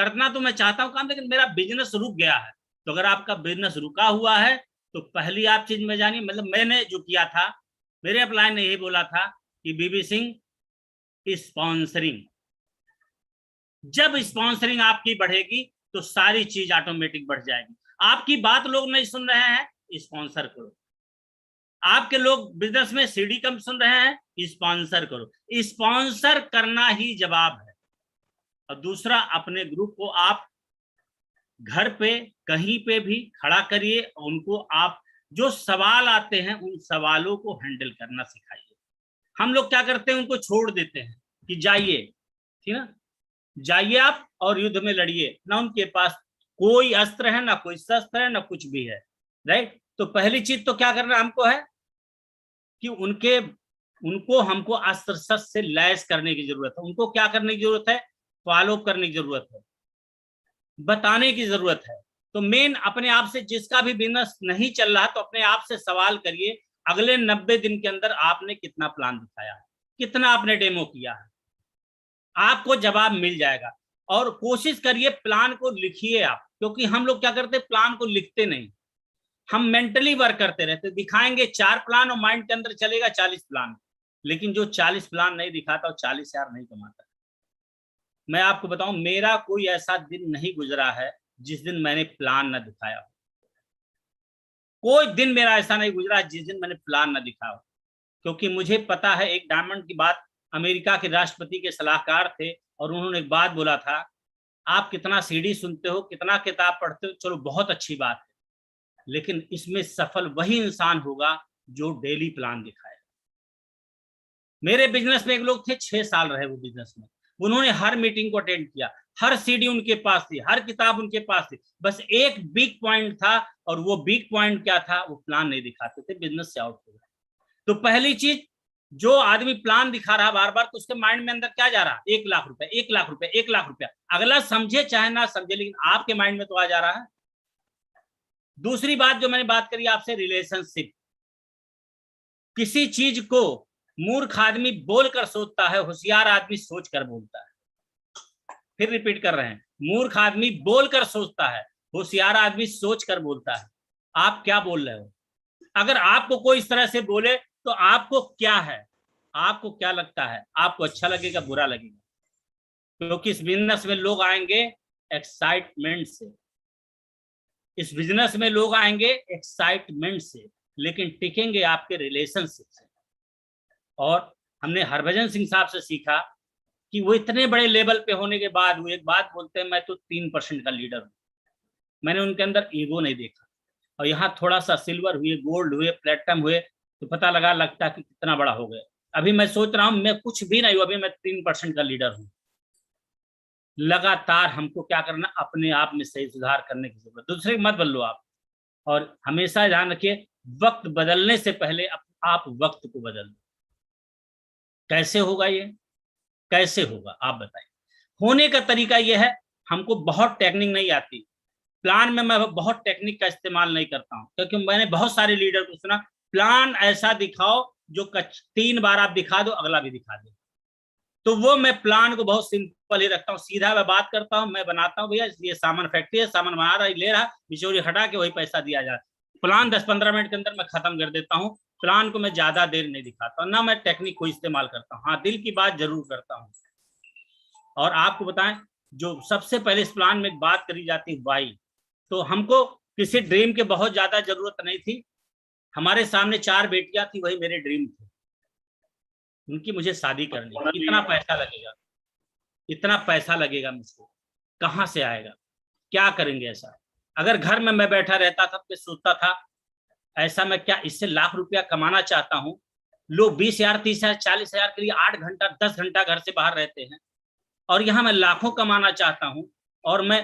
करना तो मैं चाहता हूँ काम, लेकिन मेरा बिजनेस रुक गया है। तो अगर आपका बिजनेस रुका हुआ है तो पहली आप चीज में जानिए, मतलब मैंने जो किया था, मेरे अपलाइन ने यही बोला था कि बीबी सिंह स्पॉन्सरिंग, जब स्पॉन्सरिंग आपकी बढ़ेगी तो सारी चीज ऑटोमेटिक बढ़ जाएगी। आपकी बात लोग नहीं सुन रहे हैं, स्पॉन्सर करो। आपके लोग बिजनेस में सीडी कम सुन रहे हैं, स्पॉन्सर करो। स्पॉन्सर करना ही जवाब है। और दूसरा, अपने ग्रुप को आप घर पे कहीं पे भी खड़ा करिए, उनको आप जो सवाल आते हैं उन सवालों को हैंडल करना सिखाइए। हम लोग क्या करते हैं, उनको छोड़ देते हैं कि जाइए, ठीक ना, जाइए आप और युद्ध में लड़िए। ना उनके पास कोई अस्त्र है, ना कोई शस्त्र है, ना कुछ भी है, राइट। तो पहली चीज तो क्या करना हमको है कि उनको हमको अस्त्र शस्त्र से लैस करने की जरूरत है। उनको क्या करने की जरूरत है, फॉलो करने की जरूरत है, बताने की जरूरत है। तो मेन अपने आप से, जिसका भी बिजनेस नहीं चल रहा तो अपने आप से सवाल करिए, अगले 90 दिन के अंदर आपने कितना प्लान दिखाया है, कितना आपने डेमो किया है, आपको जवाब मिल जाएगा। और कोशिश करिए प्लान को लिखिए आप, क्योंकि हम लोग क्या करते हैं, प्लान को लिखते नहीं, हम मेंटली वर्क करते रहते। दिखाएंगे 4 प्लान और माइंड के अंदर चलेगा 40 प्लान, लेकिन जो 40 प्लान नहीं दिखाता वो 40,000 नहीं कमाता। मैं आपको बताऊं, मेरा कोई ऐसा दिन नहीं गुजरा है जिस दिन मैंने प्लान न दिखाया। कोई दिन मेरा ऐसा नहीं गुजरा जिस दिन मैंने प्लान न दिखाया, क्योंकि मुझे पता है। एक डायमंड की बात, अमेरिका के राष्ट्रपति के सलाहकार थे और उन्होंने एक बात बोला था, आप कितना सीडी सुनते हो, कितना किताब पढ़ते हो, चलो बहुत अच्छी बात है, लेकिन इसमें सफल वही इंसान होगा जो डेली प्लान दिखाए। मेरे बिजनेस में एक लोग थे, 6 साल रहे वो बिजनेस में, उन्होंने हर मीटिंग को अटेंड किया, हर सीडी उनके पास थी, हर किताब उनके पास थी, बस एक वीक पॉइंट था, और वो वीक पॉइंट क्या था, वो प्लान नहीं दिखाते थे, बिजनेस से आउट हो गया। तो पहली चीज, जो आदमी प्लान दिखा रहा बार बार, तो उसके माइंड में अंदर क्या जा रहा, 1,00,000 रुपए, 1,00,000 रुपए, 1,00,000 रुपया। अगला समझे चाहे ना समझे, लेकिन आपके माइंड में तो आ जा रहा है। दूसरी बात जो मैंने बात करी आपसे, रिलेशनशिप। किसी चीज को मूर्ख आदमी बोलकर सोचता है, होशियार आदमी सोचकर बोलता है। फिर रिपीट कर रहे हैं, मूर्ख आदमी बोलकर सोचता है, होशियार आदमी सोचकर बोलता है। आप क्या बोल रहे हो? अगर आपको कोई इस तरह से बोले तो आपको क्या है, आपको क्या लगता है, आपको अच्छा लगेगा, बुरा लगेगा? क्योंकि इस बिजनेस में लोग आएंगे एक्साइटमेंट से, इस बिजनेस में लोग आएंगे एक्साइटमेंट से, लेकिन टिकेंगे आपके रिलेशनशिप से। और हमने हरभजन सिंह साहब से सीखा कि वो इतने बड़े लेवल पे होने के बाद वो एक बात बोलते हैं, मैं तो 3% का लीडर हूँ। मैंने उनके अंदर ईगो नहीं देखा, और यहाँ थोड़ा सा सिल्वर हुए, गोल्ड हुए, प्लेटिनम हुए, तो पता लगता कि कितना बड़ा हो गया। अभी मैं सोच रहा हूँ मैं कुछ भी नहीं हूँ, अभी मैं 3% का लीडर हूँ। लगातार हमको क्या करना, अपने आप में सही सुधार करने की जरूरत। दूसरे मत बदलो आप, और हमेशा ध्यान रखिए, वक्त बदलने से पहले आप वक्त को बदल दो। कैसे होगा ये, कैसे होगा आप बताइए? होने का तरीका ये है, हमको बहुत टेक्निक नहीं आती, प्लान में मैं बहुत टेक्निक का इस्तेमाल नहीं करता हूं, क्योंकि मैंने बहुत सारे लीडर को सुना, प्लान ऐसा दिखाओ जो 3 बार आप दिखा दो, अगला भी दिखा दे। तो वो मैं प्लान को बहुत सिंपल ही रखता हूँ, सीधा मैं बात करता हूँ, मैं बनाता हूँ, भैया ये सामान फैक्ट्री है, सामान बना रहा है, ले रहा, बिचौली हटा के वही पैसा दिया जा रहा है। प्लान 10-15 मिनट के अंदर मैं खत्म कर देता हूँ। प्लान को मैं ज्यादा देर नहीं दिखाता, ना मैं टेक्निक को इस्तेमाल करता हूँ, हाँ दिल की बात जरूर करता हूँ। और आपको बताएं, जो सबसे पहले इस प्लान में बात करी जाती वाई, तो हमको किसी ड्रीम के बहुत ज्यादा जरूरत नहीं थी। हमारे सामने 4 बेटियां थी, वही मेरे ड्रीम थे, उनकी मुझे शादी करनी। इतना पैसा लगेगा, इतना पैसा लगेगा मुझको, कहाँ से आएगा, क्या करेंगे ऐसा? अगर घर में मैं बैठा रहता था तो सोचता था ऐसा मैं क्या इससे लाख रुपया कमाना चाहता हूँ। लोग 20,000, 30,000, 40,000 के लिए 8 घंटा 10 घंटा घर से बाहर रहते हैं, और यहाँ मैं लाखों कमाना चाहता हूँ, और मैं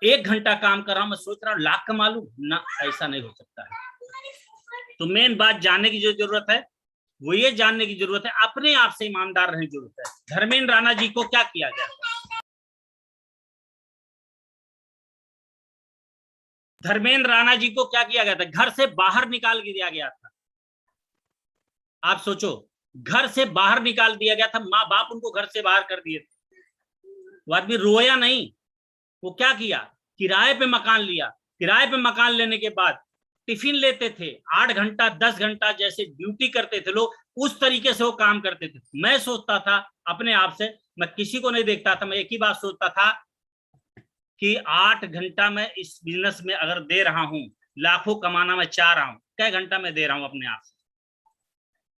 1 घंटा काम कर रहा हूँ, मैं सोच रहा हूँ लाख कमा लूं ना। ऐसा नहीं हो सकता है। तो मेन बात जानने की जो जरूरत है, वो ये जानने की जरूरत है, अपने आप से ईमानदार रहने की जरूरत है। धर्मेंद्र राणा जी को क्या किया गया था? धर्मेंद्र राणा जी को क्या किया गया था? घर से बाहर निकाल दिया गया था। आप सोचो, घर से बाहर निकाल दिया गया था, माँ बाप उनको घर से बाहर कर दिए थे। वो आदमी रोया नहीं, वो क्या किया, किराए पे मकान लिया। किराए पे मकान लेने के बाद टिफिन लेते थे, 8 घंटा 10 घंटा जैसे ड्यूटी करते थे लोग, उस तरीके से वो काम करते थे। मैं सोचता था अपने आप से, मैं किसी को नहीं देखता था, मैं एक ही बात सोचता था कि 8 घंटा मैं इस बिजनेस में अगर दे रहा हूं, लाखों कमाना मैं चाह रहा हूं, क्या घंटा मैं दे रहा हूं अपने आप से,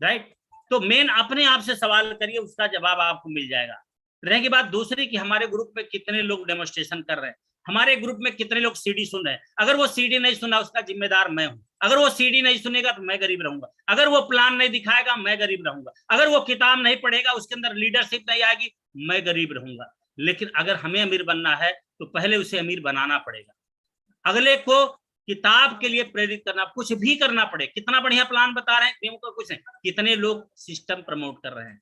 राइट। तो मेन अपने आप से सवाल करिए, उसका जवाब आपको मिल जाएगा। रहेगी बात दूसरी कि हमारे ग्रुप में कितने लोग डेमोन्स्ट्रेशन कर रहे हैं, हमारे ग्रुप में कितने लोग सीडी सुन रहे हैं। अगर वो सीडी नहीं सुना, उसका जिम्मेदार मैं हूं। अगर वो सीडी नहीं सुनेगा तो मैं गरीब रहूंगा। अगर वो प्लान नहीं दिखाएगा, मैं गरीब रहूंगा। अगर वो किताब नहीं पढ़ेगा, उसके अंदर लीडरशिप नहीं आएगी, मैं गरीब रहूंगा। लेकिन अगर हमें अमीर बनना है तो पहले उसे अमीर बनाना पड़ेगा। अगले को किताब के लिए प्रेरित करना, कुछ भी करना पड़े। कितना बढ़िया प्लान बता रहे हैं, कुछ नहीं। कितने लोग सिस्टम प्रमोट कर रहे हैं।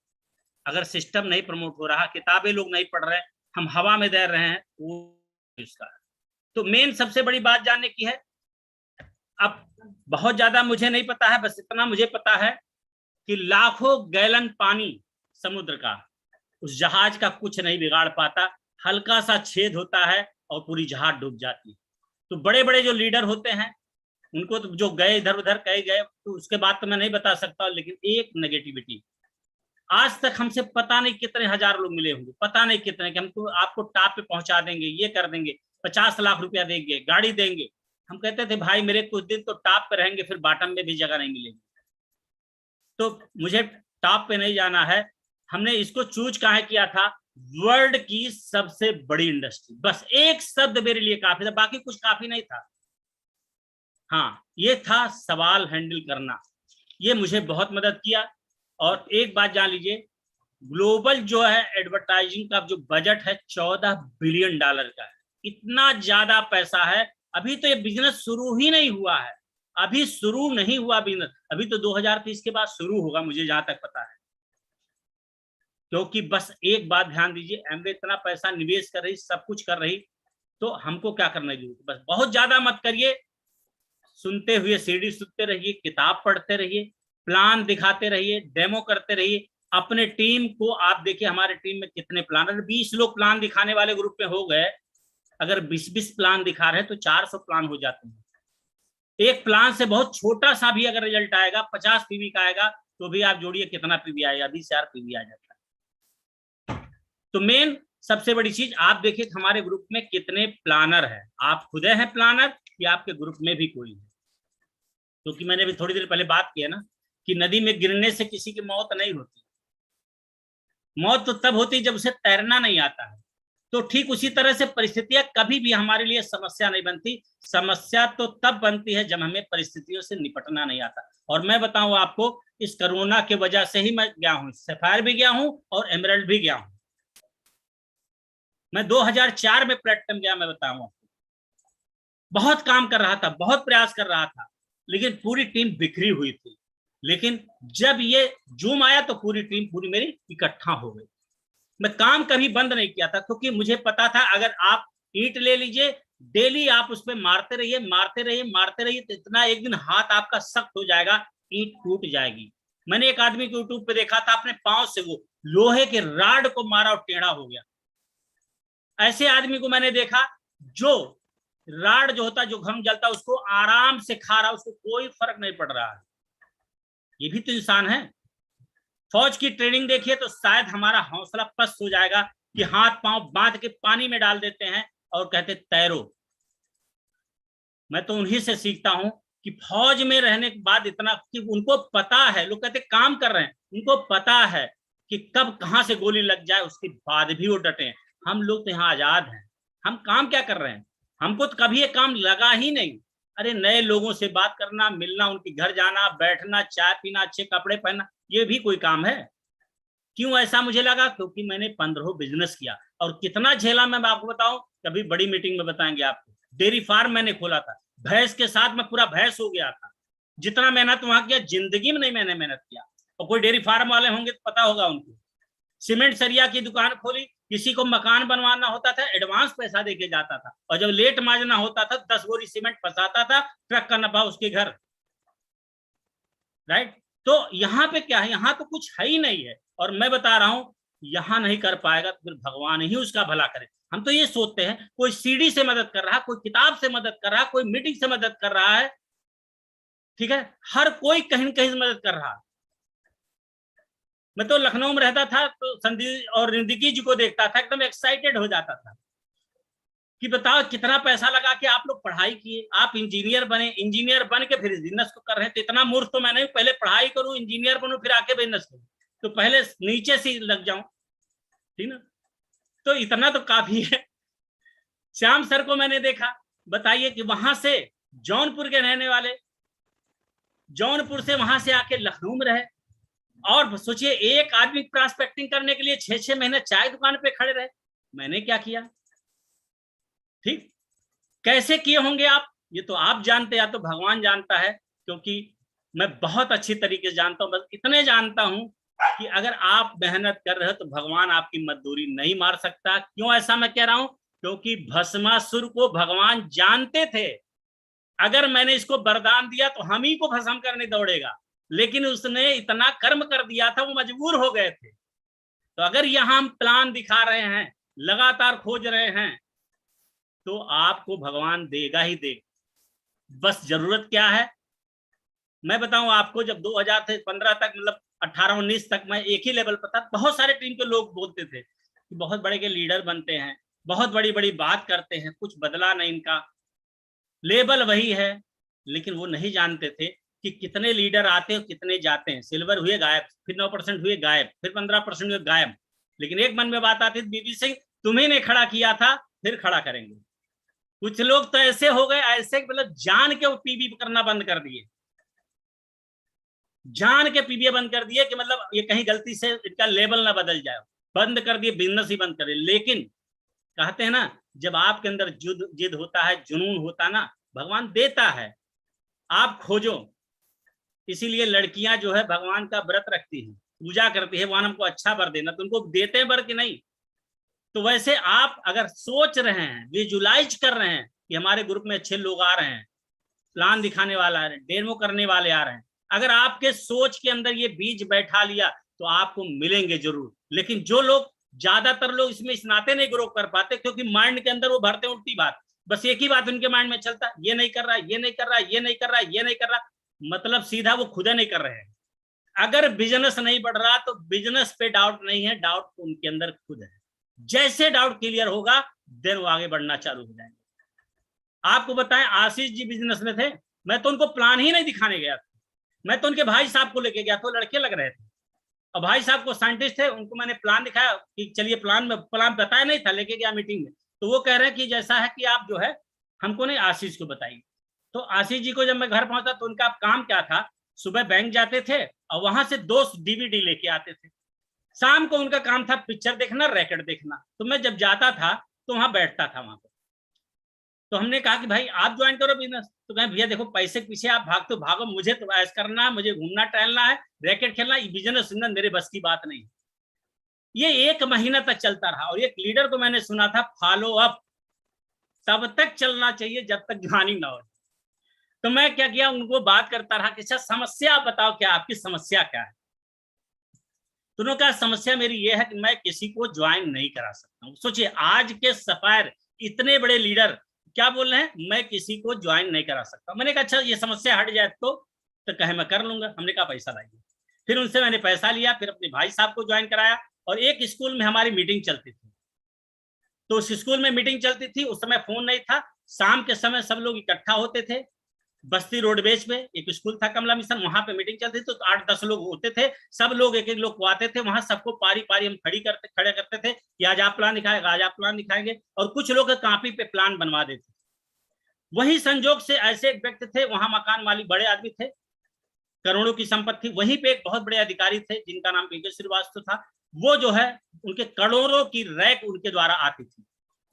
अगर सिस्टम नहीं प्रमोट हो रहा, किताबें लोग नहीं पढ़ रहे, हम हवा में दे रहे हैं, वो इसका। तो मेन सबसे बड़ी बात जानने की है। अब बहुत ज्यादा मुझे नहीं पता है, बस इतना मुझे पता है कि लाखों गैलन पानी समुद्र का उस जहाज का कुछ नहीं बिगाड़ पाता। हल्का सा छेद होता है और पूरी जहाज डूब जाती है। तो बड़े बड़े जो लीडर होते हैं, उनको तो जो गए इधर उधर कहे गए, तो उसके बाद तो मैं नहीं बता सकता। लेकिन एक नेगेटिविटी, आज तक हमसे पता नहीं कितने हजार लोग मिले होंगे, पता नहीं कितने, कि हम तो आपको टॉप पे पहुंचा देंगे, ये कर देंगे, 50 लाख रुपया देंगे, गाड़ी देंगे। हम कहते थे भाई मेरे कुछ दिन तो टॉप पे रहेंगे, फिर बॉटम में भी जगह नहीं मिलेगी। तो मुझे टॉप पे नहीं जाना है। हमने इसको चूज कहाँ किया था, वर्ल्ड की सबसे बड़ी इंडस्ट्री। बस एक शब्द मेरे लिए काफी था, बाकी कुछ काफी नहीं था। हाँ, ये था सवाल हैंडल करना, ये मुझे बहुत मदद किया। और एक बात जान लीजिए, ग्लोबल जो है एडवर्टाइजिंग का जो बजट है, $14 बिलियन का है। इतना ज्यादा पैसा है। अभी तो ये बिजनेस शुरू ही नहीं हुआ है, अभी शुरू नहीं हुआ बिजनेस, अभी तो 2030 के बाद शुरू होगा, मुझे जहां तक पता है। क्योंकि बस एक बात ध्यान दीजिए, एमवे इतना पैसा निवेश कर रही, सब कुछ कर रही, तो हमको क्या करना है, बस बहुत ज्यादा मत करिए। सुनते हुए सीडी सुनते रहिए, किताब पढ़ते रहिए, प्लान दिखाते रहिए, डेमो करते रहिए। अपने टीम को आप देखिए, हमारे टीम में कितने प्लानर, 20 लोग प्लान दिखाने वाले ग्रुप में हो गए। अगर 20-20 प्लान दिखा रहे हैं तो 400 प्लान हो जाते हैं। एक प्लान से बहुत छोटा सा भी अगर रिजल्ट आएगा, 50 पीवी का आएगा, तो भी आप जोड़िए कितना पीवी आएगा, 20,000 पीवी आ जाता है। तो मेन सबसे बड़ी चीज आप देखिए हमारे ग्रुप में कितने प्लानर हैं। आप खुद हैं प्लानर या आपके ग्रुप में भी कोई है? क्योंकि मैंने भी थोड़ी देर पहले बात की है ना कि नदी में गिरने से किसी की मौत नहीं होती, मौत तो तब होती जब उसे तैरना नहीं आता है। तो ठीक उसी तरह से परिस्थितियां कभी भी हमारे लिए समस्या नहीं बनती। समस्या तो तब बनती है जब हमें परिस्थितियों से निपटना नहीं आता। और मैं बताऊं आपको, इस कोरोना के वजह से ही मैं गया हूं, सफायर भी गया हूं और एमराल्ड भी गया हूं। मैं 2004 में प्लेटिनम गया, मैं बताऊं आपको। बहुत काम कर रहा था, बहुत प्रयास कर रहा था, लेकिन पूरी टीम बिखरी हुई थी। लेकिन जब ये जूम आया तो पूरी टीम पूरी मेरी इकट्ठा हो गई। मैं काम कभी बंद नहीं किया था, क्योंकि मुझे पता था अगर आप ईंट ले लीजिए, डेली आप उस पर मारते रहिए मारते रहिए मारते रहिए, तो इतना एक दिन हाथ आपका सख्त हो जाएगा, ईंट टूट जाएगी। मैंने एक आदमी को यूट्यूब पे देखा था, अपने पांव से वो लोहे के राड को मारा और टेढ़ा हो गया। ऐसे आदमी को मैंने देखा जो राड जो होता, जो घम जलता, उसको आराम से खा रहा, उसको कोई फर्क नहीं पड़ रहा है। ये भी तो इंसान है। फौज की ट्रेनिंग देखिए तो शायद हमारा हौसला पस्त हो जाएगा कि हाथ पांव बांध के पानी में डाल देते हैं और कहते तैरो। मैं तो उन्हीं से सीखता हूं कि फौज में रहने के बाद इतना कि उनको पता है, लोग कहते काम कर रहे हैं, उनको पता है कि कब कहां से गोली लग जाए, उसके बाद भी वो डटे हैं। हम लोग तो यहाँ आजाद हैं, हम काम क्या कर रहे हैं? हमको तो कभी ये काम लगा ही नहीं। अरे नए लोगों से बात करना, मिलना, उनके घर जाना, बैठना, चाय पीना, अच्छे कपड़े पहनना, ये भी कोई काम है? क्यों ऐसा मुझे लगा? क्योंकि मैंने 15 बिजनेस किया और कितना झेला मैं आपको बताऊं, कभी बड़ी मीटिंग में बताएंगे आपको। डेयरी फार्म मैंने खोला था, भैंस के साथ मैं पूरा भैंस हो गया था। जितना मेहनत वहां किया, जिंदगी में नहीं मैंने मेहनत किया। और कोई डेयरी फार्म वाले होंगे तो पता होगा उनको। सीमेंट सरिया की दुकान खोली, किसी को मकान बनवाना होता था एडवांस पैसा देके जाता था, और जब लेट माजना होता था 10 बोरी सीमेंट फंसाता था, ट्रक का नफा उसके घर। राइट। तो यहाँ पे क्या है, यहाँ तो कुछ है ही नहीं है। और मैं बता रहा हूं यहाँ नहीं कर पाएगा तो फिर भगवान ही उसका भला करे। हम तो ये सोचते हैं कोई सीडी से मदद कर रहा, कोई किताब से मदद कर रहा, कोई मीटिंग से मदद कर रहा है, ठीक है, हर कोई कहीं न कहीं से मदद कर रहा है। मैं तो लखनऊ में रहता था तो संदीप और निंदिकी जी को देखता था, एकदम एक्साइटेड हो जाता था कि बताओ कितना पैसा लगा के आप लोग पढ़ाई किए, आप इंजीनियर बने, इंजीनियर बन के फिर बिजनेस को कर रहे हैं। तो इतना मूर्ख तो मैं नहीं, पहले पढ़ाई करूं, इंजीनियर बनूं, फिर आके बिजनेस करूं, तो पहले नीचे से लग जाऊं, ठीक ना। तो इतना तो काफी है। श्याम सर को मैंने देखा, बताइए कि वहां से जौनपुर के रहने वाले, जौनपुर से वहां से आके लखनऊ में रहे, और सोचिए एक आदमी प्रॉस्पेक्टिंग करने के लिए 6-6 महीने चाय दुकान पे खड़े रहे। मैंने क्या किया, ठीक, कैसे किए होंगे आप, ये तो आप जानते, या तो भगवान जानता है, क्योंकि मैं बहुत अच्छी तरीके से जानता हूं। बस इतने जानता हूं कि अगर आप मेहनत कर रहे हो तो भगवान आपकी मजदूरी नहीं मार सकता। क्यों ऐसा मैं कह रहा हूं, क्योंकि भस्मासुर को भगवान जानते थे, अगर मैंने इसको वरदान दिया तो हम ही को भस्म करने दौड़ेगा, लेकिन उसने इतना कर्म कर दिया था, वो मजबूर हो गए थे। तो अगर यहां हम प्लान दिखा रहे हैं, लगातार खोज रहे हैं, तो आपको भगवान देगा ही देगा। बस जरूरत क्या है, मैं बताऊं आपको, जब 2015 तक, मतलब 18-19 तक मैं एक ही लेवल पर था, बहुत सारे टीम के लोग बोलते थे कि बहुत बड़े के लीडर बनते हैं, बहुत बड़ी बड़ी बात करते हैं, कुछ बदला नहीं, इनका लेवल वही है। लेकिन वो नहीं जानते थे कि कितने लीडर आते हैं, कितने जाते हैं। सिल्वर हुए गायब, फिर 9% हुए गायब, फिर 15% हुए गायब। लेकिन एक मन में बात आती थी, बीबी सिंह तुम्ही ने खड़ा किया था, फिर खड़ा करेंगे। कुछ लोग तो ऐसे हो गए, ऐसे मतलब जान के वो पीबी करना बंद कर दिए, जान के पीबीए बंद कर दिए कि मतलब ये कहीं गलती से इनका लेवल ना बदल जाए, बंद कर दिए, बिजनेस ही बंद कर दिए। लेकिन कहते हैं ना, जब आपके अंदर जिद होता है, जुनून होता ना, भगवान देता है, आप खोजो। इसीलिए लड़कियां जो है भगवान का व्रत रखती हैं, पूजा करती है, भगवान हमको अच्छा वर देना, तो उनको देते हैं वर कि नहीं। तो वैसे आप अगर सोच रहे हैं, विजुलाइज कर रहे हैं कि हमारे ग्रुप में अच्छे लोग आ रहे हैं, प्लान दिखाने वाला है, डेमो करने वाले आ रहे हैं, अगर आपके सोच के अंदर ये बीज बैठा लिया तो आपको मिलेंगे जरूर। लेकिन जो लोग, ज्यादातर लोग इसमें इस नाते नहीं ग्रो कर पाते, क्योंकि माइंड के अंदर वो भरते उल्टी बात, बस एक ही बात उनके माइंड में चलता, ये नहीं कर रहा, ये नहीं कर रहा, ये नहीं कर रहा, ये नहीं कर रहा, मतलब सीधा वो खुद नहीं कर रहे हैं। अगर बिजनेस नहीं बढ़ रहा तो बिजनेस पे डाउट नहीं है, डाउट उनके अंदर खुद है। जैसे डाउट क्लियर होगा, देन वो आगे बढ़ना चालू हो जाएंगे। आपको बताएं, आशीष जी बिजनेस में थे, मैं तो उनको प्लान ही नहीं दिखाने गया था, मैं तो उनके भाई साहब को लेके गया, तो लड़के लग रहे थे, और भाई साहब को साइंटिस्ट थे, उनको मैंने प्लान दिखाया कि चलिए प्लान में, प्लान बताया नहीं था, लेके गया मीटिंग में, तो वो कह रहे हैं कि जैसा है कि आप जो है हमको नहीं, आशीष को बताइए। तो आशीष जी को जब मैं घर पहुंचा तो उनका काम क्या था, सुबह बैंक जाते थे और वहां से 2 डीवीडी लेके आते थे, शाम को उनका काम था पिक्चर देखना, रैकेट देखना। तो मैं जब जाता था तो वहां बैठता था वहां पर। तो हमने कहा कि भाई आप ज्वाइन करो बिजनेस, तो कहें भैया देखो पैसे के पीछे आप भागते भागो, मुझे तो ऐसा करना है, मुझे घूमना टहलना है, रैकेट खेलना, बिजनेस मेरे बस की बात नहीं। ये 1 महीना तक चलता रहा, और एक लीडर को मैंने सुना था, फॉलो अप तब तक चलना चाहिए जब तक ज्वाइनिंग ना हो। तो मैं क्या किया, उनको बात करता रहा कि अच्छा समस्या बताओ, क्या आपकी समस्या क्या है। तो उन्होंने कहा समस्या मेरी ये है कि मैं किसी को ज्वाइन नहीं करा सकता हूँ। सोचिए आज के सफायर इतने बड़े लीडर क्या बोल रहे हैं, मैं किसी को ज्वाइन नहीं करा सकता। मैंने कहा अच्छा ये समस्या हट जाए तो कहे मैं कर लूंगा। हमने कहा पैसा लाइए। फिर उनसे मैंने पैसा लिया, फिर अपने भाई साहब को ज्वाइन कराया, और एक स्कूल में हमारी मीटिंग चलती थी। तो उस स्कूल में मीटिंग चलती थी, उस समय फोन नहीं था, शाम के समय सब लोग इकट्ठा होते थे, बस्ती रोडवेज पे एक स्कूल था कमला मिशन, वहां पे मीटिंग चलती थी, तो 8-10 लोग होते थे, सब लोग एक एक लोग को आते थे, वहां सबको पारी पारी हम खड़े करते थे कि आज आप प्लान दिखाएंगे, आज आप प्लान दिखाएंगे, और कुछ लोग कॉपी पे प्लान बनवा देते। वही संजोग से ऐसे एक व्यक्ति थे, वहां मकान मालिक बड़े आदमी थे, करोड़ों की संपत्ति, वहीं पे एक बहुत बड़े अधिकारी थे जिनका नाम पीके श्रीवास्तव था। वो जो है उनके करोड़ों की रैक उनके द्वारा आती थी।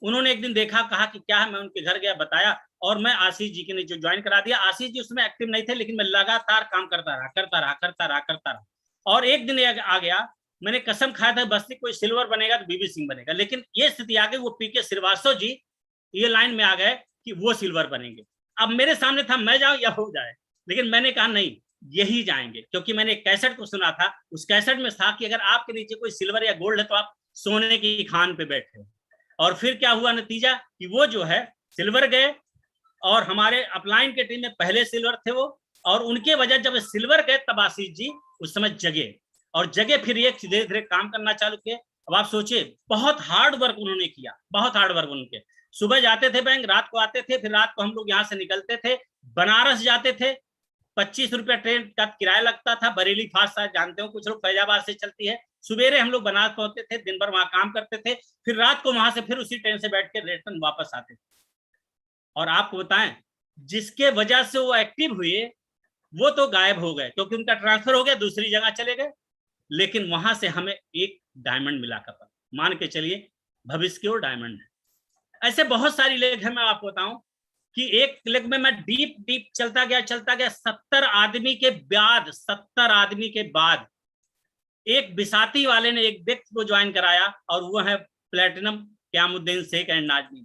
उन्होंने एक दिन देखा, कहा कि क्या है, मैं उनके घर गया, बताया, और मैं आशीष जी के ने जो ज्वाइन करा दिया। आशीष जी उसमें एक्टिव नहीं थे, लेकिन मैं लगातार काम करता रहा। और एक दिन आ गया, मैंने कसम खाया था बस्ती कोई सिल्वर बनेगा तो बीबी सिंह बनेगा, लेकिन ये स्थिति आ गई, वो पीके श्रीवास्तव जी ये लाइन में आ गए कि वो सिल्वर बनेंगे। अब मेरे सामने था मैं जाऊं या हो जाए, लेकिन मैंने कहा नहीं, यही जाएंगे, क्योंकि मैंने एक कैसेट को सुना था, उस कैसेट में था कि अगर आपके नीचे कोई सिल्वर या गोल्ड है तो आप सोने की खान पे बैठे हो। और फिर क्या हुआ नतीजा कि वो जो है सिल्वर गए, और हमारे अपलाइन के टीम में पहले सिल्वर थे वो, और उनके वजह जब सिल्वर गए तब आशीष जी उस समय जगे, और जगे फिर ये धीरे धीरे काम करना चालू किए। अब आप सोचिए, बहुत हार्ड वर्क उन्होंने किया, बहुत हार्ड वर्क उनके। सुबह जाते थे बैंक, रात को आते थे, फिर रात को हम लोग यहाँ से निकलते थे, बनारस जाते थे। 25 रुपया ट्रेन का किराया लगता था, बरेली फास्ट, शायद जानते हो कुछ लोग, फैजाबाद से चलती है। सवेरे हम लोग बनारस पहुंचते थे, दिन भर वहां काम करते थे, फिर रात को वहां से फिर उसी ट्रेन से बैठ के रिटर्न वापस आते थे। और आपको बताएं, जिसके वजह से वो एक्टिव हुए वो तो गायब हो गए, क्योंकि उनका ट्रांसफर हो गया, दूसरी जगह चले गए। लेकिन वहां से हमें एक डायमंड मिला कपल, मान के चलिए भविष्य की ओर डायमंड है। ऐसे बहुत सारी लेग है, मैं आपको बताऊं कि एक लेग में मैं डीप डीप चलता गया 70 आदमी के बाद, 70 आदमी के बाद एक बिसाती वाले ने एक व्यक्ति को ज्वाइन कराया, और वो है प्लेटिनम क्यामुद्दीन शेख एंड नाजमीन।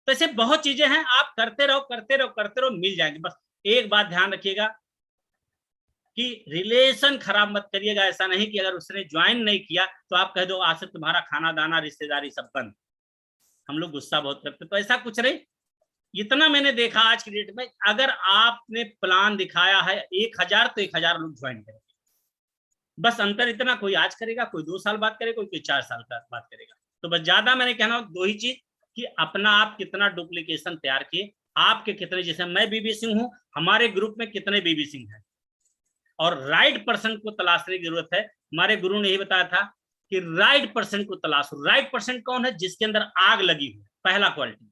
तो ऐसे बहुत चीजें हैं, आप करते रहो करते रहो करते रहो, मिल जाएंगे। बस एक बात ध्यान रखिएगा कि रिलेशन खराब मत करिएगा। ऐसा नहीं कि अगर उसने ज्वाइन नहीं किया तो आप कह दो आज से तुम्हारा खाना दाना रिश्तेदारी सब बंद। हम लोग गुस्सा बहुत करते, तो ऐसा कुछ नहीं। इतना मैंने देखा आज की डेट में, अगर आपने प्लान दिखाया है 1000 तो 1000 लोग ज्वाइन करेंगे। बस अंतर इतना, कोई आज करेगा, कोई 2 साल बाद करेगा, कोई 4 साल बाद करेगा। तो बस ज्यादा मैंने कहना दो ही चीज, कि अपना आप कितना डुप्लीकेशन तैयार किए, आपके कितने, जैसे मैं बीबी सिंह हूं, हमारे ग्रुप में कितने बीबी सिंह हैं, और राइट पर्सन को तलाशने की जरूरत है। हमारे गुरु ने यही बताया था कि राइट पर्सन को तलाशो। राइट पर्सन कौन है? जिसके अंदर आग लगी हो, पहला क्वालिटी।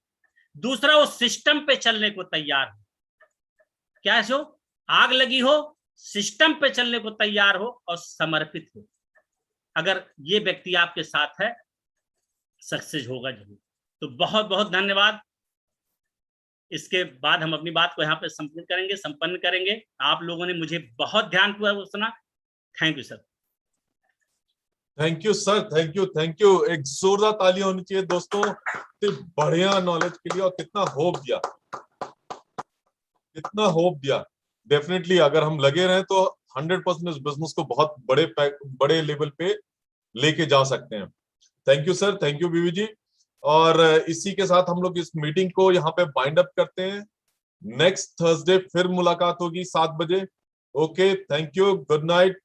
दूसरा, वो सिस्टम पे चलने को तैयार हो। क्या है? सो आग लगी हो, सिस्टम पे चलने को तैयार हो, और समर्पित हो। अगर ये व्यक्ति आपके साथ है, सक्सेस होगा जरूर। तो बहुत बहुत धन्यवाद। इसके बाद हम अपनी बात को यहाँ पे संपन्न करेंगे। आप लोगों ने मुझे बहुत ध्यानपूर्वक सुना। Thank you sir. Thank you sir, thank you, thank you. एक जोरदार तालियां होनी चाहिए दोस्तों, बढ़िया नॉलेज के लिए, और कितना होप दिया, कितना होप दिया। डेफिनेटली अगर हम लगे रहे तो 100% इस बिजनेस को बहुत बड़े लेवल पे लेके जा सकते हैं। Thank you sir, thank you बीवी जी। और इसी के साथ हम लोग इस मीटिंग को यहाँ पे बाइंड अप करते हैं। नेक्स्ट थर्सडे फिर मुलाकात होगी 7 बजे। Okay, thank you, good night.